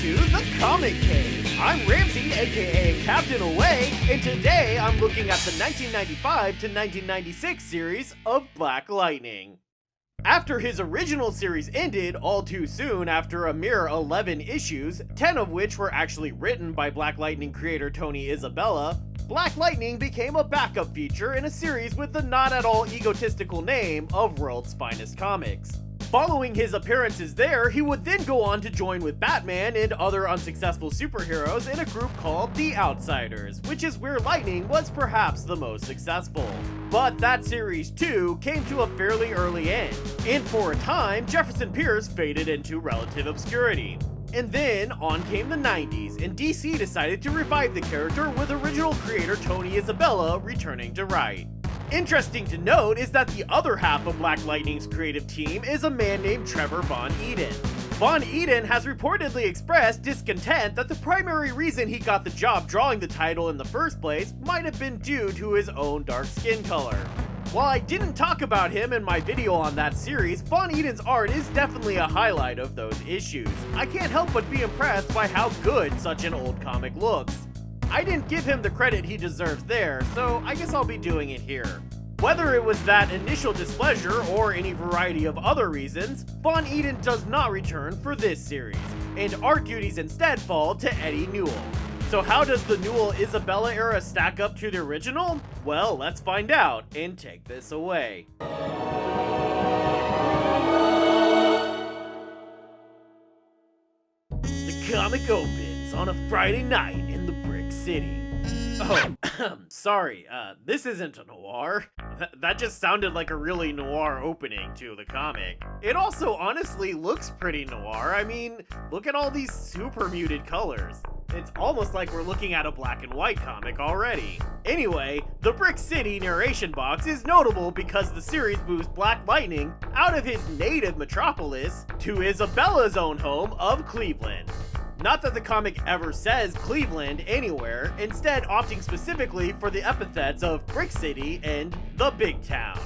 to The Comic Cave. I'm Ramsey, aka Captain Away, and today I'm looking at the 1995 to 1996 series of Black Lightning. After his original series ended all too soon after a mere 11 issues, 10 of which were actually written by Black Lightning creator Tony Isabella, Black Lightning became a backup feature in a series with the not at all egotistical name of World's Finest Comics. Following his appearances there, he would then go on to join with Batman and other unsuccessful superheroes in a group called The Outsiders, which is where Lightning was perhaps the most successful. But that series too came to a fairly early end, and for a time, Jefferson Pierce faded into relative obscurity. And then, on came the 90s, and DC decided to revive the character with original creator Tony Isabella returning to write. Interesting to note is that the other half of Black Lightning's creative team is a man named Trevor Von Eden. Von Eden has reportedly expressed discontent that the primary reason he got the job drawing the title in the first place might have been due to his own dark skin color. While I didn't talk about him in my video on that series, Von Eden's art is definitely a highlight of those issues. I can't help but be impressed by how good such an old comic looks. I didn't give him the credit he deserves there, so I guess I'll be doing it here. Whether it was that initial displeasure or any variety of other reasons, Von Eden does not return for this series, and art duties instead fall to Eddie Newell. So how does the Newell-Isabella era stack up to the original? Well, let's find out and take this away. The comic opens on a Friday night in the Brick City. Oh, sorry, this isn't a noir. That just sounded like a really noir opening to the comic. It also honestly looks pretty noir. I mean, look at all these super muted colors. It's almost like we're looking at a black and white comic already. Anyway, the Brick City narration box is notable because the series moves Black Lightning out of his native metropolis to Isabella's own home of Cleveland. Not that the comic ever says Cleveland anywhere, instead opting specifically for the epithets of Brick City and the Big Town.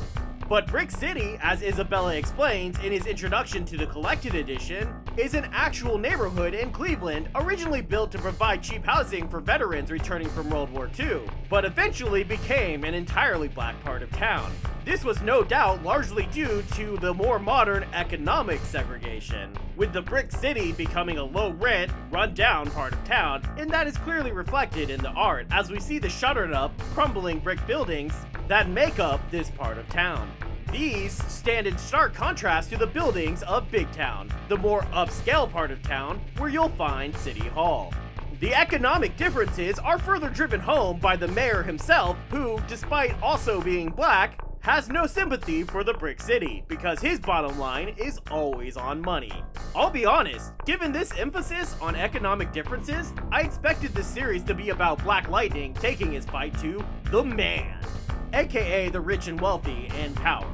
But Brick City, as Isabella explains in his introduction to the collected edition, is an actual neighborhood in Cleveland originally built to provide cheap housing for veterans returning from World War II, but eventually became an entirely black part of town. This was no doubt largely due to the more modern economic segregation, with the Brick City becoming a low-rent, run-down part of town, and that is clearly reflected in the art as we see the shuttered-up, crumbling brick buildings that make up this part of town. These stand in stark contrast to the buildings of Big Town, the more upscale part of town where you'll find City Hall. The economic differences are further driven home by the mayor himself, who, despite also being black, has no sympathy for the Brick City because his bottom line is always on money. I'll be honest, given this emphasis on economic differences, I expected this series to be about Black Lightning taking his fight to the man, aka the rich and wealthy and power.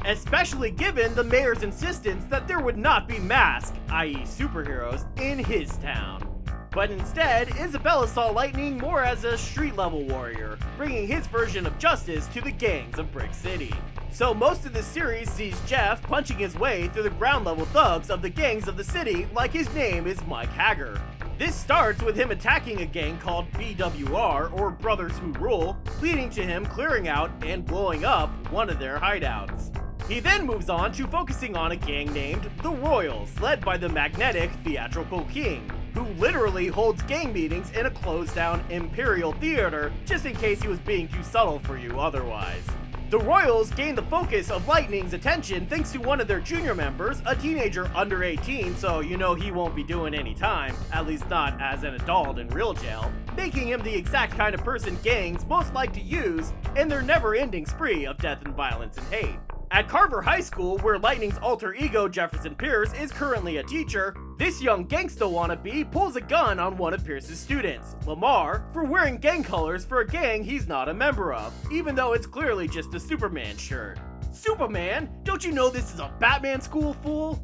Especially given the mayor's insistence that there would not be masks, i.e. superheroes, in his town. But instead, Isabella saw Lightning more as a street-level warrior, bringing his version of justice to the gangs of Brick City. So most of the series sees Jeff punching his way through the ground-level thugs of the gangs of the city like his name is Mike Hager. This starts with him attacking a gang called BWR, or Brothers Who Rule, leading to him clearing out and blowing up one of their hideouts. He then moves on to focusing on a gang named the Royals, led by the magnetic Theatrical King, who literally holds gang meetings in a closed-down Imperial Theater just in case he was being too subtle for you otherwise. The Royals gain the focus of Lightning's attention thanks to one of their junior members, a teenager under 18, so you know he won't be doing any time, at least not as an adult in real jail, making him the exact kind of person gangs most like to use in their never-ending spree of death and violence and hate. At Carver High School, where Lightning's alter ego Jefferson Pierce is currently a teacher, this young gangsta wannabe pulls a gun on one of Pierce's students, Lamar, for wearing gang colors for a gang he's not a member of, even though it's clearly just a Superman shirt. Superman? Don't you know this is a Batman school, fool?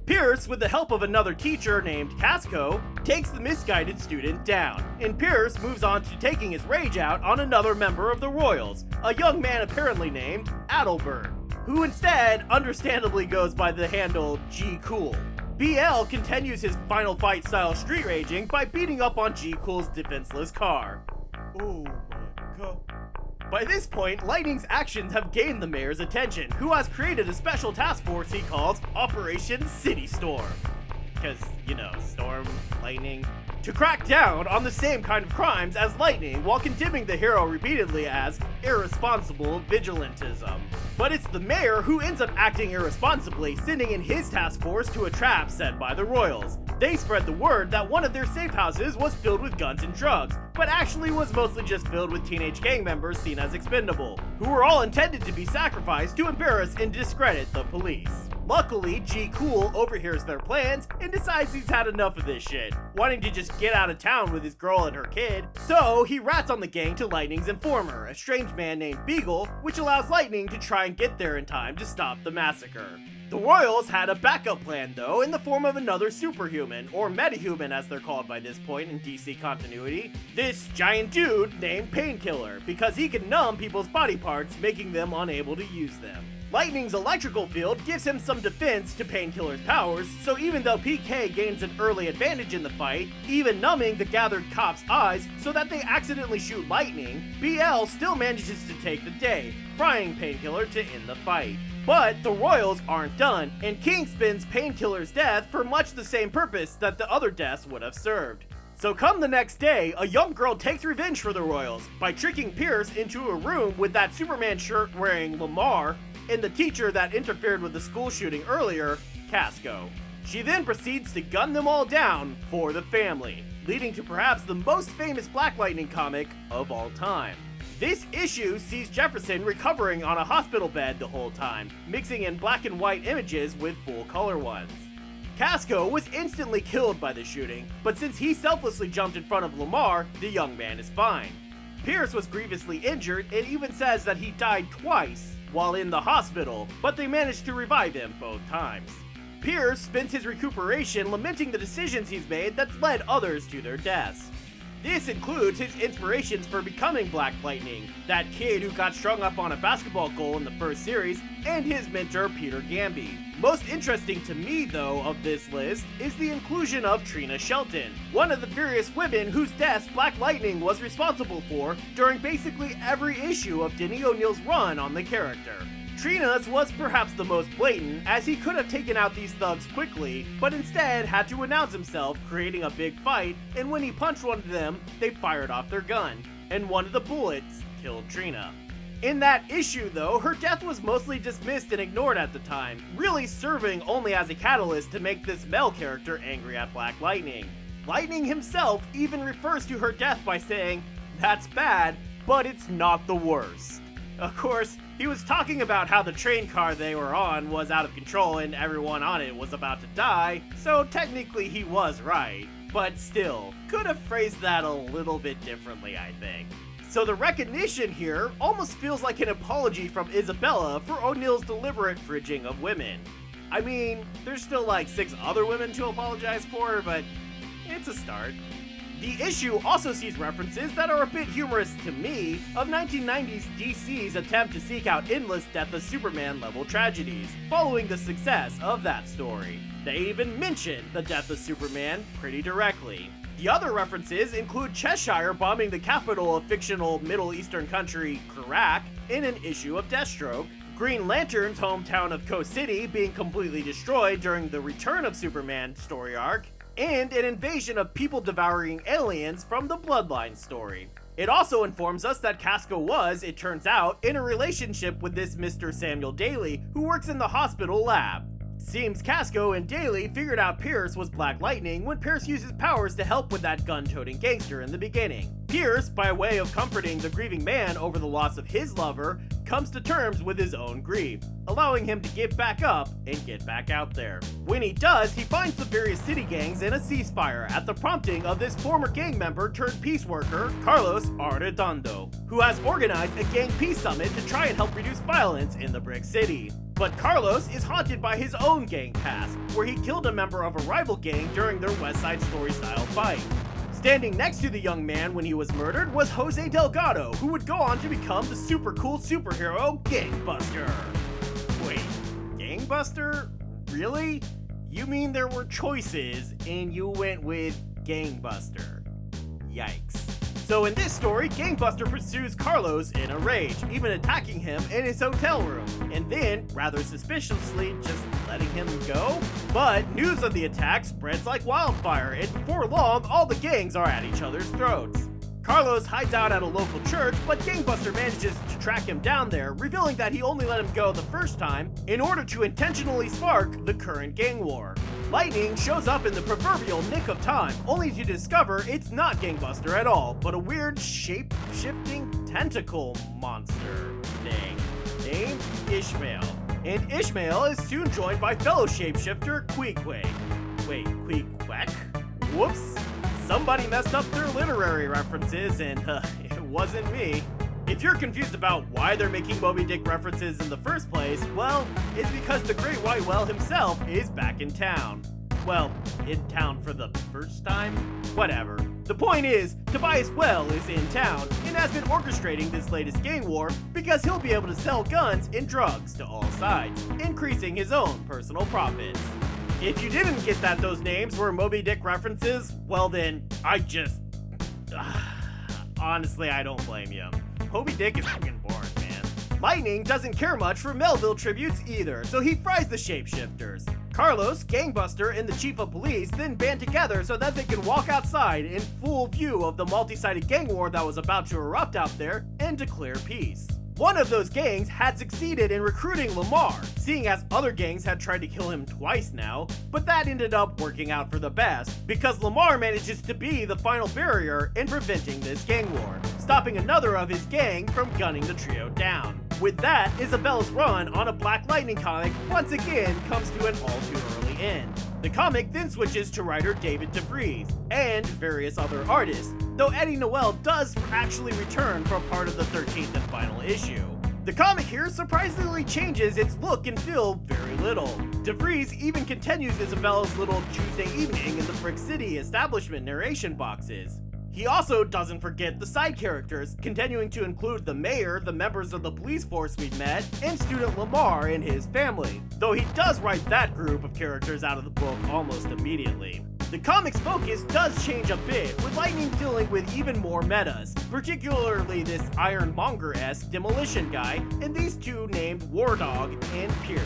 Pierce, with the help of another teacher named Casco, takes the misguided student down, and Pierce moves on to taking his rage out on another member of the Royals, a young man apparently named Adelbert, who instead understandably goes by the handle G Cool. BL continues his Final Fight style street raging by beating up on G Cool's defenseless car. Oh my god. By this point, Lightning's actions have gained the mayor's attention, who has created a special task force he calls Operation City Storm. Because, you know, storm, lightning. To crack down on the same kind of crimes as Lightning while condemning the hero repeatedly as irresponsible vigilantism. But it's the mayor who ends up acting irresponsibly, sending in his task force to a trap set by the Royals. They spread the word that one of their safe houses was filled with guns and drugs, but actually was mostly just filled with teenage gang members seen as expendable, who were all intended to be sacrificed to embarrass and discredit the police. Luckily, G Cool overhears their plans and decides he's had enough of this shit, wanting to just get out of town with his girl and her kid. So he rats on the gang to Lightning's informer, a strange man named Beagle, which allows Lightning to try and get there in time to stop the massacre. The Royals had a backup plan though, in the form of another superhuman, or metahuman as they're called by this point in DC continuity. This giant dude named Painkiller, because he can numb people's body parts, making them unable to use them. Lightning's electrical field gives him some defense to Painkiller's powers, so even though PK gains an early advantage in the fight, even numbing the gathered cops' eyes so that they accidentally shoot Lightning, BL still manages to take the day, frying Painkiller to end the fight. But the Royals aren't done, and King spins Painkiller's death for much the same purpose that the other deaths would have served. So come the next day, a young girl takes revenge for the Royals by tricking Pierce into a room with that Superman shirt wearing Lamar, and the teacher that interfered with the school shooting earlier, Casco. She then proceeds to gun them all down for the family, leading to perhaps the most famous Black Lightning comic of all time. This issue sees Jefferson recovering on a hospital bed the whole time, mixing in black and white images with full color ones. Casco was instantly killed by the shooting, but since he selflessly jumped in front of Lamar, the young man is fine. Pierce was grievously injured and even says that he died twice while in the hospital, but they managed to revive him both times. Pierce spends his recuperation lamenting the decisions he's made that's led others to their deaths. This includes his inspirations for becoming Black Lightning, that kid who got strung up on a basketball goal in the first series, and his mentor Peter Gamby. Most interesting to me, though, of this list is the inclusion of Trina Shelton, one of the various women whose deaths Black Lightning was responsible for during basically every issue of Denny O'Neil's run on the character. Trina's was perhaps the most blatant, as he could have taken out these thugs quickly, but instead had to announce himself, creating a big fight, and when he punched one of them, they fired off their gun, and one of the bullets killed Trina. In that issue though, her death was mostly dismissed and ignored at the time, really serving only as a catalyst to make this male character angry at Black Lightning. Lightning himself even refers to her death by saying, "That's bad, but it's not the worst." Of course, he was talking about how the train car they were on was out of control and everyone on it was about to die, so technically he was right, but still, could have phrased that a little bit differently, I think. So the recognition here almost feels like an apology from Isabella for O'Neil's deliberate fridging of women. I mean, there's still like 6 other women to apologize for, but it's a start. The issue also sees references that are a bit humorous to me of 1990s DC's attempt to seek out endless Death of Superman level tragedies, following the success of that story. They even mention the Death of Superman pretty directly. The other references include Cheshire bombing the capital of fictional Middle Eastern country, Iraq, in an issue of Deathstroke, Green Lantern's hometown of Coast City being completely destroyed during the Return of Superman story arc, and an invasion of people-devouring aliens from the Bloodline story. It also informs us that Casco was, it turns out, in a relationship with this Mr. Samuel Daly, who works in the hospital lab. Seems Casco and Daly figured out Pierce was Black Lightning when Pierce uses powers to help with that gun-toting gangster in the beginning. Pierce, by way of comforting the grieving man over the loss of his lover, comes to terms with his own grief, allowing him to get back up and get back out there. When he does, he finds the various city gangs in a ceasefire at the prompting of this former gang member turned peace worker, Carlos Arredondo, who has organized a gang peace summit to try and help reduce violence in the Brick City. But Carlos is haunted by his own gang past, where he killed a member of a rival gang during their West Side Story style fight. Standing next to the young man when he was murdered was Jose Delgado, who would go on to become the super cool superhero Gangbuster. Wait, Gangbuster? Really? You mean there were choices and you went with Gangbuster. Yikes. So in this story, Gangbuster pursues Carlos in a rage, even attacking him in his hotel room, and then, rather suspiciously, just letting him go? But news of the attack spreads like wildfire, and before long, all the gangs are at each other's throats. Carlos hides out at a local church, but Gangbuster manages to track him down there, revealing that he only let him go the first time in order to intentionally spark the current gang war. Lightning shows up in the proverbial nick of time, only to discover it's not Gangbuster at all, but a weird shape-shifting tentacle monster thing named Ishmael. And Ishmael is soon joined by fellow shapeshifter Queequeg. Wait, Queequeg? Whoops! Somebody messed up their literary references, and it wasn't me. If you're confused about why they're making Moby Dick references in the first place, well, it's because the Great White Whale himself is back in town. Well, in town for the first time? Whatever. The point is, Tobias Well is in town and has been orchestrating this latest gang war because he'll be able to sell guns and drugs to all sides, increasing his own personal profits. If you didn't get that those names were Moby Dick references, well then, honestly, I don't blame you. Moby Dick is fucking boring, man. Lightning doesn't care much for Melville tributes either, so he fries the shapeshifters. Carlos, Gangbuster, and the chief of police then band together so that they can walk outside in full view of the multi-sided gang war that was about to erupt out there and declare peace. One of those gangs had succeeded in recruiting Lamar, seeing as other gangs had tried to kill him twice now, but that ended up working out for the best, because Lamar manages to be the final barrier in preventing this gang war, stopping another of his gang from gunning the trio down. With that, Isabella's run on a Black Lightning comic once again comes to an all too early end. The comic then switches to writer David DeVries and various other artists, though Eddie Noel does actually return for part of the 13th and final issue. The comic here surprisingly changes its look and feel very little. DeVries even continues Isabella's little Tuesday evening in the Brick City establishment narration boxes. He also doesn't forget the side characters, continuing to include the mayor, the members of the police force we've met, and student Lamar and his family, though he does write that group of characters out of the book almost immediately. The comic's focus does change a bit, with Lightning dealing with even more metas, particularly this Ironmonger-esque demolition guy, and these two named War Dog and Pierce.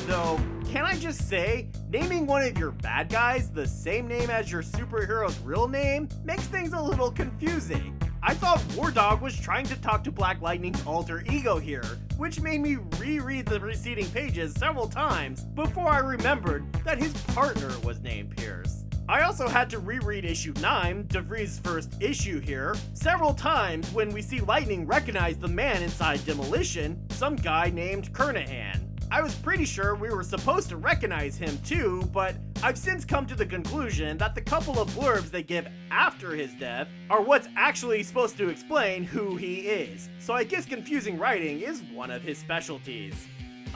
Though, can I just say, naming one of your bad guys the same name as your superhero's real name makes things a little confusing. I thought War Dog was trying to talk to Black Lightning's alter ego here, which made me reread the preceding pages several times before I remembered that his partner was named Pierce. I also had to reread issue 9, DeVries' first issue here, several times when we see Lightning recognize the man inside Demolition, some guy named Kernahan. I was pretty sure we were supposed to recognize him too, but I've since come to the conclusion that the couple of blurbs they give after his death are what's actually supposed to explain who he is, so I guess confusing writing is one of his specialties.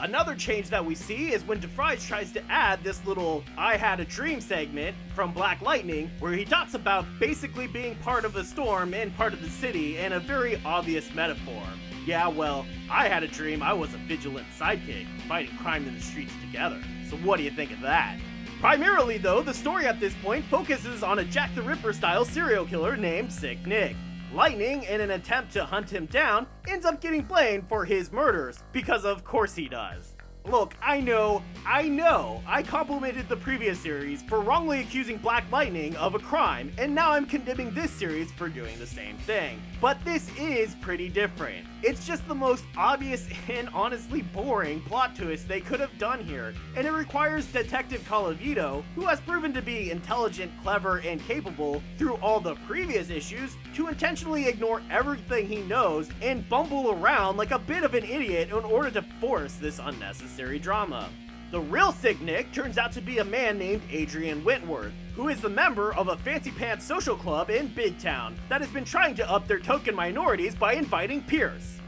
Another change that we see is when DeVries tries to add this little I Had a Dream segment from Black Lightning, where he talks about basically being part of a storm and part of the city in a very obvious metaphor. Yeah, well, I had a dream I was a vigilant sidekick, fighting crime in the streets together. So what do you think of that? Primarily though, the story at this point focuses on a Jack the Ripper style serial killer named Sick Nick. Lightning, in an attempt to hunt him down, ends up getting blamed for his murders, because of course he does. Look, I know, I complimented the previous series for wrongly accusing Black Lightning of a crime, and now I'm condemning this series for doing the same thing. But this is pretty different. It's just the most obvious and honestly boring plot twist they could have done here, and it requires Detective Colavito, who has proven to be intelligent, clever, and capable through all the previous issues, to intentionally ignore everything he knows and bumble around like a bit of an idiot in order to force this unnecessary drama. The real Sick Nick turns out to be a man named Adrian Wentworth, who is the member of a fancy pants social club in Big Town that has been trying to up their token minorities by inviting Pierce.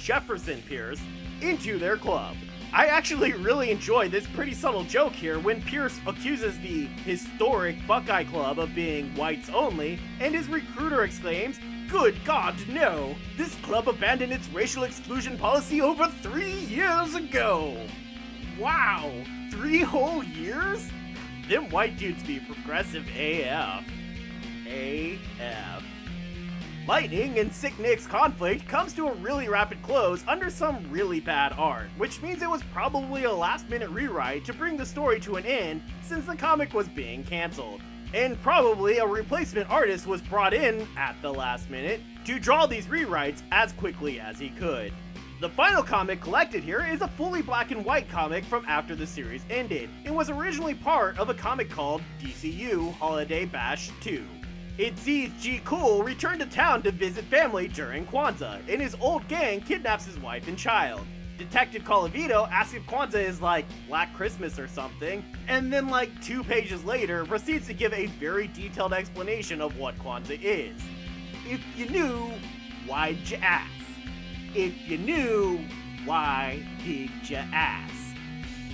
Jefferson Pierce, into their club. I actually really enjoy this pretty subtle joke here when Pierce accuses the historic Buckeye Club of being whites only, and his recruiter exclaims, "Good God, no! This club abandoned its racial exclusion policy over 3 years ago!" Wow, 3 whole years? Them white dudes be progressive AF. AF. Lightning and Sick Nick's conflict comes to a really rapid close under some really bad art, which means it was probably a last-minute rewrite to bring the story to an end since the comic was being cancelled. And probably a replacement artist was brought in at the last minute to draw these rewrites as quickly as he could. The final comic collected here is a fully black and white comic from after the series ended, and was originally part of a comic called DCU Holiday Bash 2. It sees G. Cool return to town to visit family during Kwanzaa, and his old gang kidnaps his wife and child. Detective Colavito asks if Kwanzaa is like Black Christmas or something, and then like 2 pages later proceeds to give a very detailed explanation of what Kwanzaa is. If you knew, why'd you ask? If you knew, why did you ask?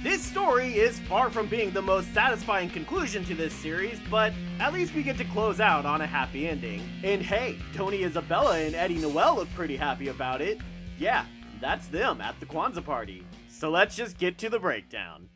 This story is far from being the most satisfying conclusion to this series, but at least we get to close out on a happy ending. And hey, Tony Isabella and Eddie Noel look pretty happy about it. Yeah, that's them at the Kwanzaa party. So let's just get to the breakdown.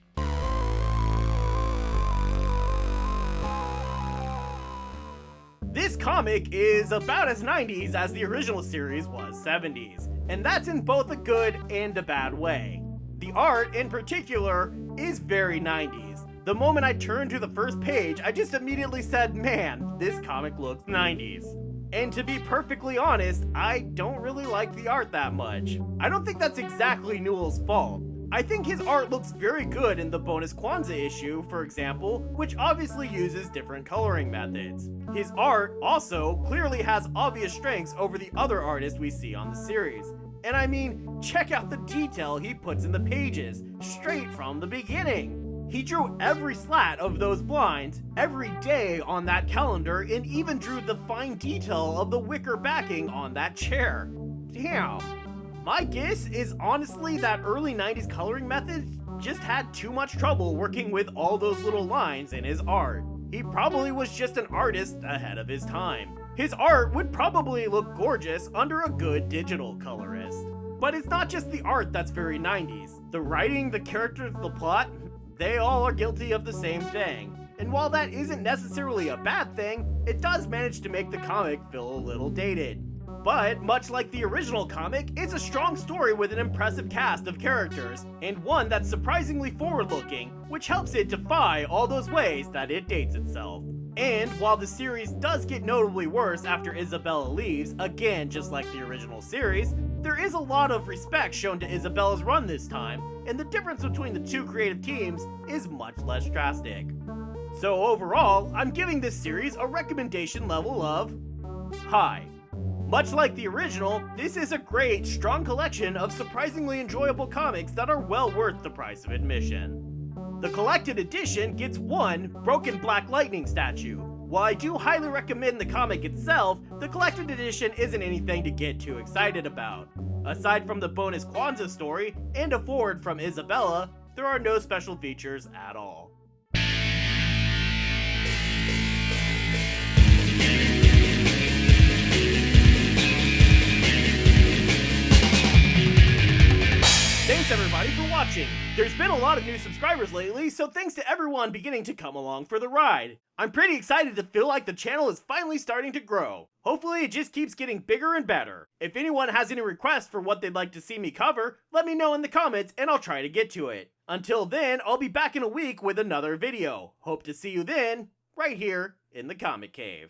This comic is about as 90s as the original series was 70s, and that's in both a good and a bad way. The art, in particular, is very 90s. The moment I turned to the first page, I just immediately said, man, this comic looks 90s. And to be perfectly honest, I don't really like the art that much. I don't think that's exactly Newell's fault. I think his art looks very good in the bonus Kwanzaa issue, for example, which obviously uses different coloring methods. His art also clearly has obvious strengths over the other artists we see on the series. And I mean, check out the detail he puts in the pages, straight from the beginning. He drew every slat of those blinds, every day on that calendar, and even drew the fine detail of the wicker backing on that chair. Damn. My guess is honestly that early 90s coloring method just had too much trouble working with all those little lines in his art. He probably was just an artist ahead of his time. His art would probably look gorgeous under a good digital colorist. But it's not just the art that's very 90s. The writing, the characters, the plot, they all are guilty of the same thing. And while that isn't necessarily a bad thing, it does manage to make the comic feel a little dated. But, much like the original comic, it's a strong story with an impressive cast of characters, and one that's surprisingly forward-looking, which helps it defy all those ways that it dates itself. And while the series does get notably worse after Isabella leaves, again just like the original series, there is a lot of respect shown to Isabella's run this time, and the difference between the two creative teams is much less drastic. So overall, I'm giving this series a recommendation level of high. Much like the original, this is a great, strong collection of surprisingly enjoyable comics that are well worth the price of admission. The collected edition gets 1 Broken Black Lightning statue. While I do highly recommend the comic itself, the collected edition isn't anything to get too excited about. Aside from the bonus Kwanzaa story and a forward from Isabella, there are no special features at all. Thanks everybody for watching! There's been a lot of new subscribers lately, so thanks to everyone beginning to come along for the ride. I'm pretty excited to feel like the channel is finally starting to grow. Hopefully it just keeps getting bigger and better. If anyone has any requests for what they'd like to see me cover, let me know in the comments and I'll try to get to it. Until then, I'll be back in a week with another video. Hope to see you then, right here in the Comic Cave.